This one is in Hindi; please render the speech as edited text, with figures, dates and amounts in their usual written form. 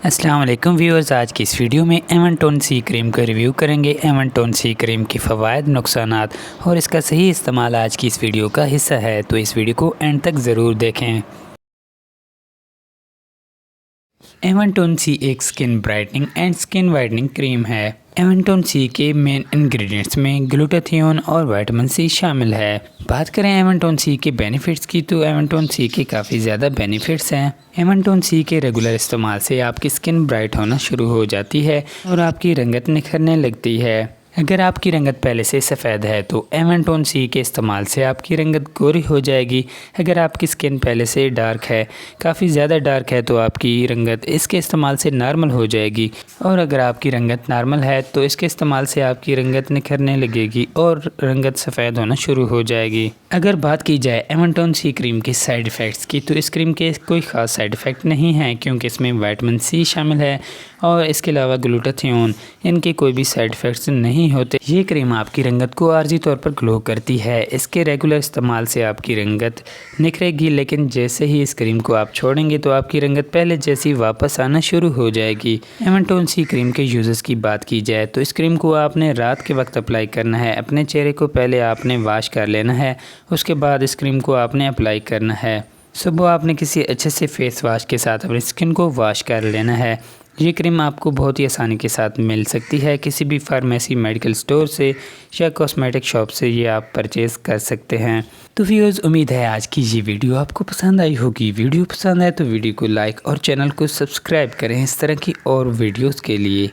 अस्सलाम वालेकुम व्यूअर्स, आज की इस वीडियो में एवनटोन सी क्रीम का रिव्यू करेंगे। एवनटोन सी क्रीम के फ़वाइद, नुकसानात और इसका सही इस्तेमाल आज की इस वीडियो का हिस्सा है, तो इस वीडियो को एंड तक ज़रूर देखें। एवनटोन सी एक skin brightening and skin whitening cream है। एवनटोन सी के मेन इंग्रेडिएंट्स में ग्लूटाथियोन और विटामिन सी शामिल है। बात करें एवनटोन सी के बेनिफिट्स की, तो एवनटोन सी के काफ़ी ज़्यादा बेनिफिट्स हैं। एवनटोन सी के रेगुलर इस्तेमाल से आपकी स्किन ब्राइट होना शुरू हो जाती है और आपकी रंगत निखरने लगती है। अगर आपकी रंगत पहले से सफ़ेद है तो एवनटोन सी के इस्तेमाल से आपकी रंगत गोरी हो जाएगी। अगर आपकी स्किन पहले से डार्क है, काफ़ी ज़्यादा डार्क है, तो आपकी रंगत इसके इस्तेमाल से नॉर्मल हो जाएगी। और अगर आपकी रंगत नॉर्मल है तो इसके इस्तेमाल से आपकी रंगत निखरने लगेगी और रंगत सफ़ेद होना शुरू हो जाएगी। अगर बात की जाए एवनटोन सी क्रीम के साइड इफ़ेक्ट्स की, तो इस क्रीम के कोई ख़ास साइड इफ़ेक्ट नहीं है, क्योंकि इसमें विटामिन सी शामिल है और इसके अलावा ग्लूटाथियोन, इनके कोई भी साइड इफ़ेक्ट्स नहीं होते। ये क्रीम आपकी रंगत को आर्जी तौर पर ग्लो करती है। इसके रेगुलर इस्तेमाल से आपकी रंगत निखरेगी, लेकिन जैसे ही इस क्रीम को आप छोड़ेंगे तो आपकी रंगत पहले जैसी वापस आना शुरू हो जाएगी। एवनटोन सी क्रीम के यूज़र्स की बात की जाए तो इस क्रीम को आपने रात के वक्त अप्लाई करना है। अपने चेहरे को पहले आपने वॉश कर लेना है, उसके बाद इस क्रीम को आपने अप्लाई करना है। सुबह आपने किसी अच्छे से फेस वॉश के साथ अपनी स्किन को वॉश कर लेना है। ये क्रीम आपको बहुत ही आसानी के साथ मिल सकती है, किसी भी फार्मेसी, मेडिकल स्टोर से या कॉस्मेटिक शॉप से ये आप परचेज़ कर सकते हैं। तो व्यूअर्स, उम्मीद है आज की ये वीडियो आपको पसंद आई होगी। वीडियो पसंद आए तो वीडियो को लाइक और चैनल को सब्सक्राइब करें इस तरह की और वीडियोज़ के लिए।